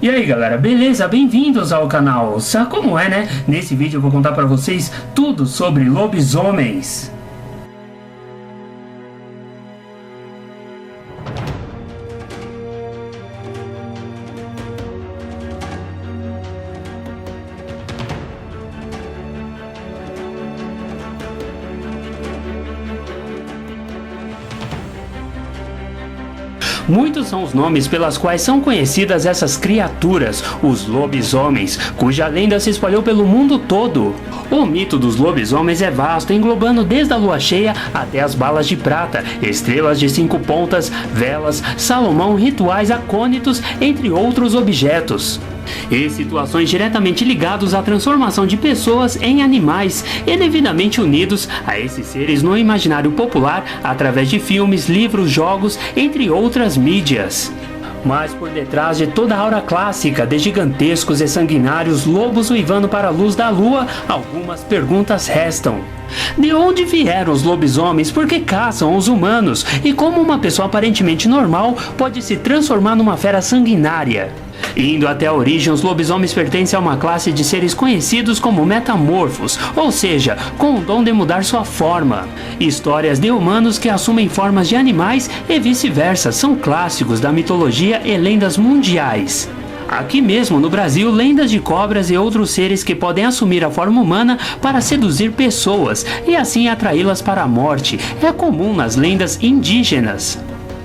E aí galera, beleza? Bem-vindos ao canal. Sabe como é, né? Nesse vídeo eu vou contar pra vocês tudo sobre lobisomens. Muitos são os nomes pelas quais são conhecidas essas criaturas, os lobisomens, cuja lenda se espalhou pelo mundo todo. O mito dos lobisomens é vasto, englobando desde a lua cheia até as balas de prata, estrelas de 5 pontas, velas, Salomão, rituais acônitos, entre outros objetos. E situações diretamente ligadas à transformação de pessoas em animais e devidamente unidos a esses seres no imaginário popular através de filmes, livros, jogos, entre outras mídias. Mas por detrás de toda a aura clássica de gigantescos e sanguinários lobos uivando para a luz da lua, algumas perguntas restam. De onde vieram os lobisomens? Por que caçam os humanos? E como uma pessoa aparentemente normal pode se transformar numa fera sanguinária? Indo até a origem, os lobisomens pertencem a uma classe de seres conhecidos como metamorfos, ou seja, com o dom de mudar sua forma. Histórias de humanos que assumem formas de animais e vice-versa são clássicos da mitologia e lendas mundiais. Aqui mesmo no Brasil, lendas de cobras e outros seres que podem assumir a forma humana para seduzir pessoas e assim atraí-las para a morte é comum nas lendas indígenas.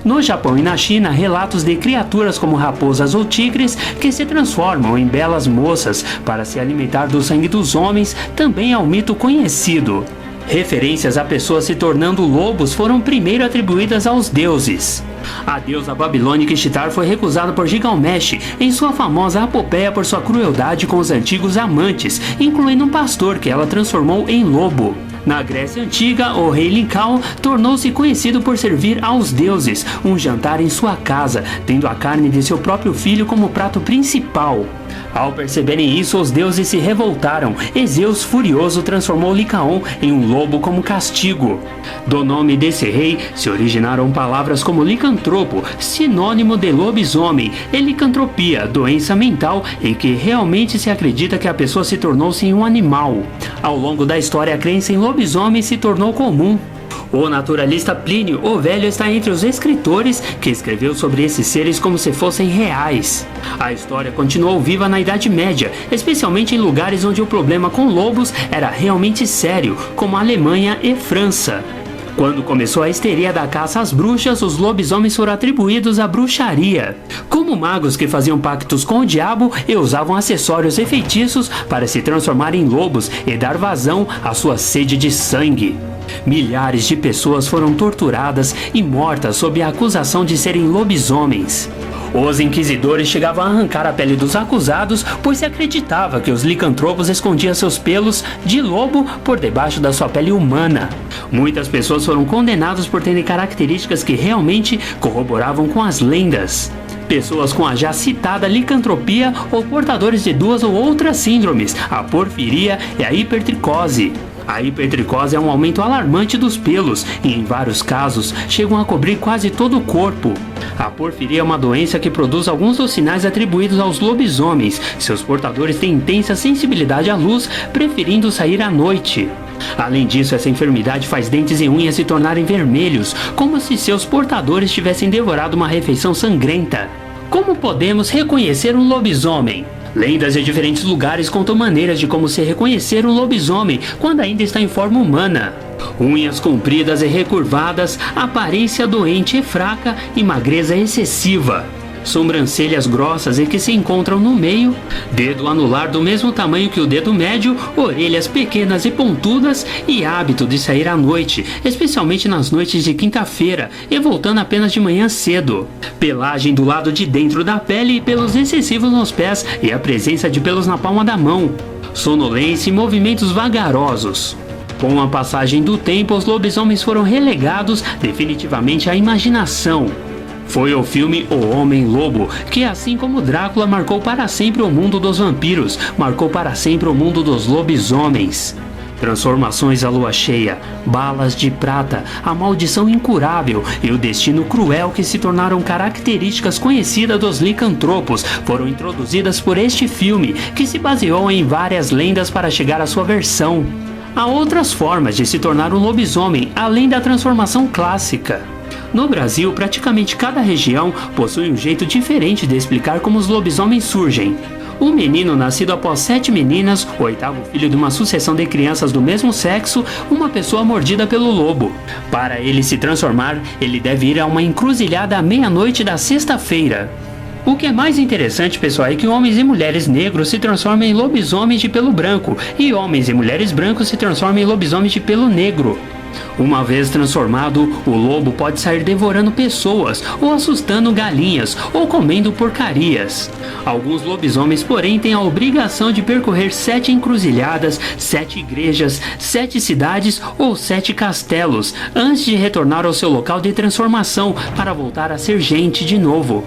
No Japão e na China, relatos de criaturas como raposas ou tigres que se transformam em belas moças para se alimentar do sangue dos homens também é um mito conhecido. Referências a pessoas se tornando lobos foram primeiro atribuídas aos deuses. A deusa babilônica Ishtar foi recusada por Gilgamesh em sua famosa apopeia por sua crueldade com os antigos amantes, incluindo um pastor que ela transformou em lobo. Na Grécia Antiga, o rei Lincão tornou-se conhecido por servir aos deuses um jantar em sua casa, tendo a carne de seu próprio filho como prato principal. Ao perceberem isso, os deuses se revoltaram e Zeus, furioso, transformou Licaon em um lobo como castigo. Do nome desse rei se originaram palavras como licantropo, sinônimo de lobisomem, e licantropia, doença mental em que realmente se acredita que a pessoa se tornou-se um animal. Ao longo da história, a crença em lobisomem se tornou comum. O naturalista Plínio o Velho está entre os escritores que escreveu sobre esses seres como se fossem reais. A história continuou viva na Idade Média, especialmente em lugares onde o problema com lobos era realmente sério, como a Alemanha e França. Quando começou a histeria da caça às bruxas, os lobisomens foram atribuídos à bruxaria, como magos que faziam pactos com o diabo e usavam acessórios e feitiços para se transformar em lobos e dar vazão à sua sede de sangue. Milhares de pessoas foram torturadas e mortas sob a acusação de serem lobisomens. Os inquisidores chegavam a arrancar a pele dos acusados, pois se acreditava que os licantropos escondiam seus pelos de lobo por debaixo da sua pele humana. Muitas pessoas foram condenadas por terem características que realmente corroboravam com as lendas. Pessoas com a já citada licantropia ou portadores de duas ou outras síndromes, a porfiria e a hipertricose. A hipertricose é um aumento alarmante dos pelos e, em vários casos, chegam a cobrir quase todo o corpo. A porfiria é uma doença que produz alguns dos sinais atribuídos aos lobisomens. Seus portadores têm intensa sensibilidade à luz, preferindo sair à noite. Além disso, essa enfermidade faz dentes e unhas se tornarem vermelhos, como se seus portadores tivessem devorado uma refeição sangrenta. Como podemos reconhecer um lobisomem? Lendas de diferentes lugares contam maneiras de como se reconhecer um lobisomem quando ainda está em forma humana. Unhas compridas e recurvadas, aparência doente e fraca e magreza excessiva. Sobrancelhas grossas e que se encontram no meio, dedo anular do mesmo tamanho que o dedo médio, orelhas pequenas e pontudas e hábito de sair à noite, especialmente nas noites de quinta-feira e voltando apenas de manhã cedo. Pelagem do lado de dentro da pele e pelos excessivos nos pés e a presença de pelos na palma da mão. Sonolência e movimentos vagarosos. Com a passagem do tempo, os lobisomens foram relegados definitivamente à imaginação. Foi o filme O Homem-Lobo, que assim como Drácula marcou para sempre o mundo dos vampiros, marcou para sempre o mundo dos lobisomens. Transformações à lua cheia, balas de prata, a maldição incurável e o destino cruel que se tornaram características conhecidas dos licantropos foram introduzidas por este filme, que se baseou em várias lendas para chegar à sua versão. Há outras formas de se tornar um lobisomem, além da transformação clássica. No Brasil, praticamente cada região possui um jeito diferente de explicar como os lobisomens surgem. Um menino nascido após 7 meninas, o 8º filho de uma sucessão de crianças do mesmo sexo, uma pessoa mordida pelo lobo. Para ele se transformar, ele deve ir a uma encruzilhada à meia-noite da sexta-feira. O que é mais interessante, pessoal, é que homens e mulheres negros se transformam em lobisomens de pelo branco e homens e mulheres brancos se transformam em lobisomens de pelo negro. Uma vez transformado, o lobo pode sair devorando pessoas, ou assustando galinhas, ou comendo porcarias. Alguns lobisomens, porém, têm a obrigação de percorrer 7 encruzilhadas, 7 igrejas, 7 cidades ou 7 castelos, antes de retornar ao seu local de transformação para voltar a ser gente de novo.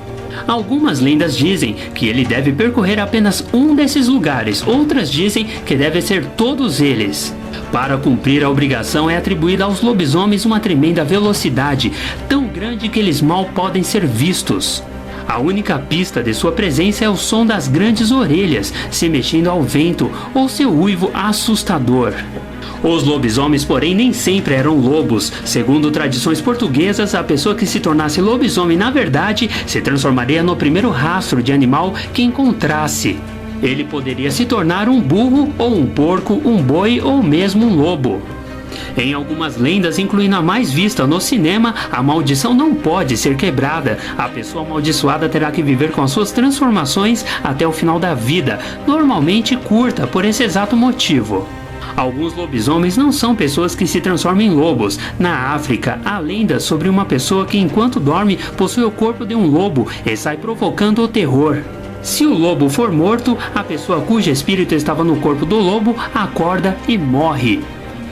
Algumas lendas dizem que ele deve percorrer apenas um desses lugares, outras dizem que deve ser todos eles. Para cumprir a obrigação é atribuída aos lobisomens uma tremenda velocidade, tão grande que eles mal podem ser vistos. A única pista de sua presença é o som das grandes orelhas se mexendo ao vento ou seu uivo assustador. Os lobisomens, porém, nem sempre eram lobos. Segundo tradições portuguesas, a pessoa que se tornasse lobisomem, na verdade, se transformaria no primeiro rastro de animal que encontrasse. Ele poderia se tornar um burro ou um porco, um boi ou mesmo um lobo. Em algumas lendas, incluindo a mais vista no cinema, a maldição não pode ser quebrada. A pessoa amaldiçoada terá que viver com as suas transformações até o final da vida, normalmente curta por esse exato motivo. Alguns lobisomens não são pessoas que se transformam em lobos. Na África, há lendas sobre uma pessoa que, enquanto dorme, possui o corpo de um lobo e sai provocando o terror. Se o lobo for morto, a pessoa cujo espírito estava no corpo do lobo acorda e morre.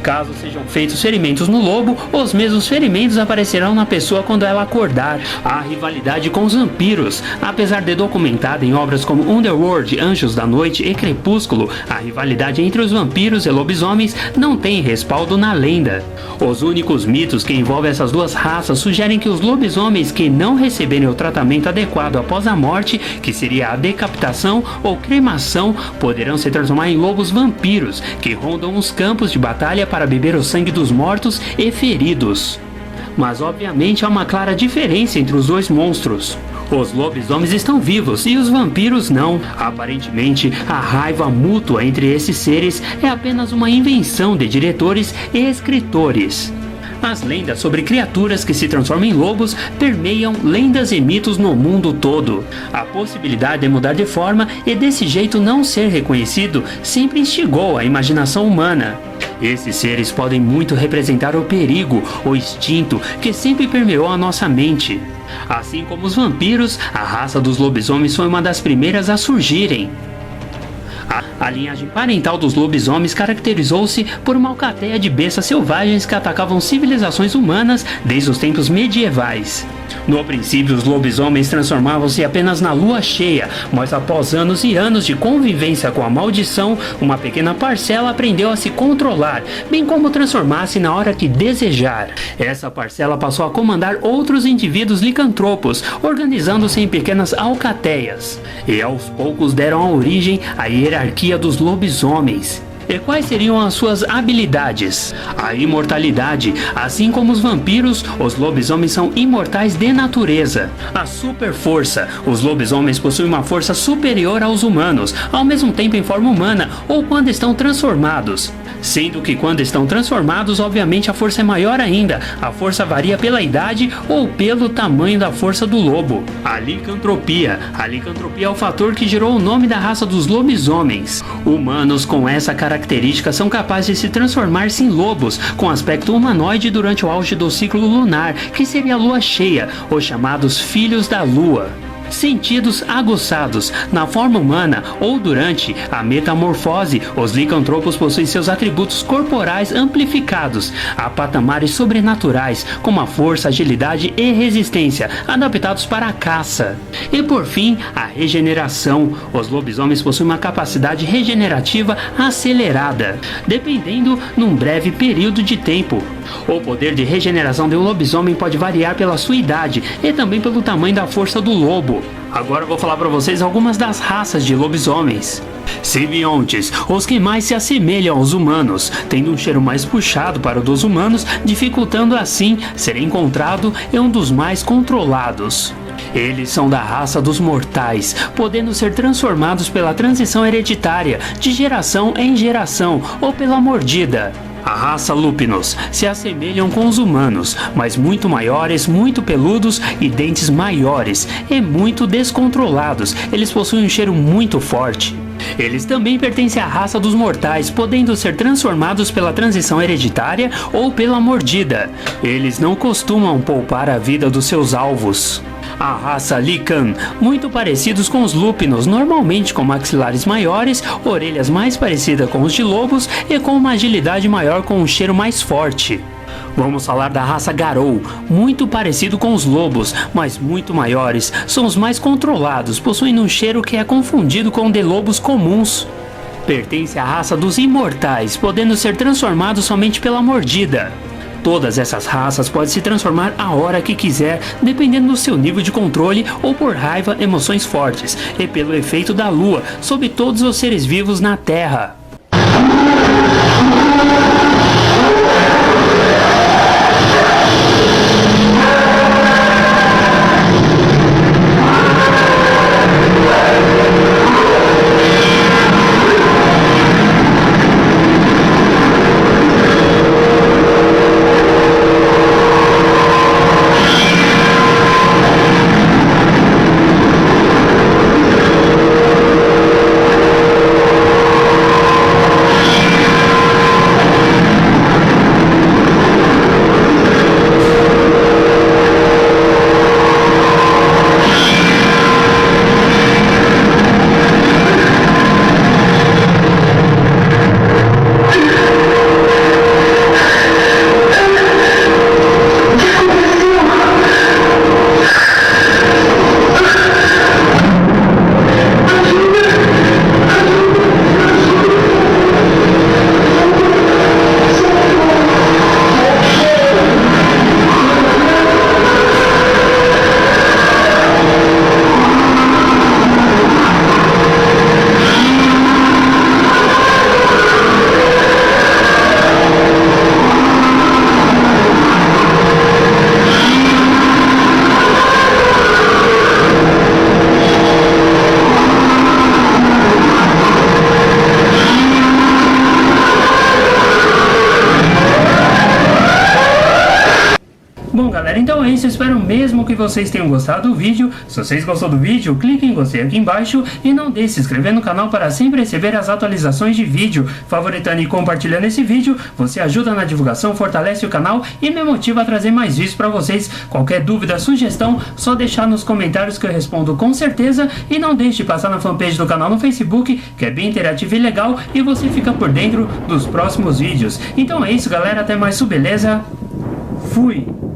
Caso sejam feitos ferimentos no lobo, os mesmos ferimentos aparecerão na pessoa quando ela acordar. Há rivalidade com os vampiros. Apesar de documentada em obras como Underworld, Anjos da Noite e Crepúsculo, a rivalidade entre os vampiros e lobisomens não tem respaldo na lenda. Os únicos mitos que envolvem essas duas raças sugerem que os lobisomens que não receberem o tratamento adequado após a morte, que seria a decapitação ou cremação, poderão se transformar em lobos vampiros, que rondam os campos de batalha para beber o sangue dos mortos e feridos. Mas obviamente há uma clara diferença entre os dois monstros. Os lobisomens estão vivos e os vampiros não. Aparentemente, a raiva mútua entre esses seres é apenas uma invenção de diretores e escritores. As lendas sobre criaturas que se transformam em lobos permeiam lendas e mitos no mundo todo. A possibilidade de mudar de forma e desse jeito não ser reconhecido sempre instigou a imaginação humana. Esses seres podem muito representar o perigo, o instinto que sempre permeou a nossa mente. Assim como os vampiros, a raça dos lobisomens foi uma das primeiras a surgirem. A linhagem parental dos lobisomens caracterizou-se por uma alcateia de bestas selvagens que atacavam civilizações humanas desde os tempos medievais. No princípio, os lobisomens transformavam-se apenas na lua cheia, mas após anos e anos de convivência com a maldição, uma pequena parcela aprendeu a se controlar, bem como transformar-se na hora que desejar. Essa parcela passou a comandar outros indivíduos licantropos, organizando-se em pequenas alcateias, e aos poucos deram a origem à hierarquia dos lobisomens. E quais seriam as suas habilidades? A imortalidade. Assim como os vampiros, os lobisomens são imortais de natureza. A super força. Os lobisomens possuem uma força superior aos humanos, ao mesmo tempo em forma humana ou quando estão transformados. Sendo que quando estão transformados, obviamente a força é maior ainda. A força varia pela idade ou pelo tamanho da força do lobo. A licantropia. A licantropia é o fator que gerou o nome da raça dos lobisomens. Humanos com essa característica são capazes de se transformar-se em lobos, com aspecto humanoide durante o auge do ciclo lunar, que seria a lua cheia, os chamados filhos da lua. Sentidos aguçados. Na forma humana ou durante a metamorfose, os licantropos possuem seus atributos corporais amplificados a patamares sobrenaturais, como a força, agilidade e resistência, adaptados para a caça. E por fim, a regeneração. Os lobisomens possuem uma capacidade regenerativa acelerada, dependendo num breve período de tempo. O poder de regeneração de um lobisomem pode variar pela sua idade e também pelo tamanho da força do lobo. Agora eu vou falar para vocês algumas das raças de lobisomens. Simbiontes, os que mais se assemelham aos humanos, tendo um cheiro mais puxado para o dos humanos, dificultando assim ser encontrado e um dos mais controlados. Eles são da raça dos mortais, podendo ser transformados pela transição hereditária, de geração em geração, ou pela mordida. A raça Lúpinos se assemelham com os humanos, mas muito maiores, muito peludos e dentes maiores, e muito descontrolados. Eles possuem um cheiro muito forte. Eles também pertencem à raça dos mortais, podendo ser transformados pela transição hereditária ou pela mordida. Eles não costumam poupar a vida dos seus alvos. A raça Lycan, muito parecidos com os lúpinos, normalmente com maxilares maiores, orelhas mais parecidas com os de lobos e com uma agilidade maior com um cheiro mais forte. Vamos falar da raça Garou, muito parecido com os lobos, mas muito maiores, são os mais controlados, possuindo um cheiro que é confundido com o de lobos comuns. Pertence à raça dos imortais, podendo ser transformados somente pela mordida. Todas essas raças podem se transformar a hora que quiser, dependendo do seu nível de controle ou por raiva, emoções fortes, e pelo efeito da lua sobre todos os seres vivos na Terra. Bom galera, então é isso, eu espero mesmo que vocês tenham gostado do vídeo. Se vocês gostou do vídeo, clique em gostei aqui embaixo e não deixe de se inscrever no canal para sempre receber as atualizações de vídeo. Favoritando e compartilhando esse vídeo, você ajuda na divulgação, fortalece o canal e me motiva a trazer mais vídeos para vocês. Qualquer dúvida, sugestão, só deixar nos comentários que eu respondo com certeza. E não deixe de passar na fanpage do canal no Facebook, que é bem interativo e legal, e você fica por dentro dos próximos vídeos. Então é isso galera, até mais, beleza? Fui!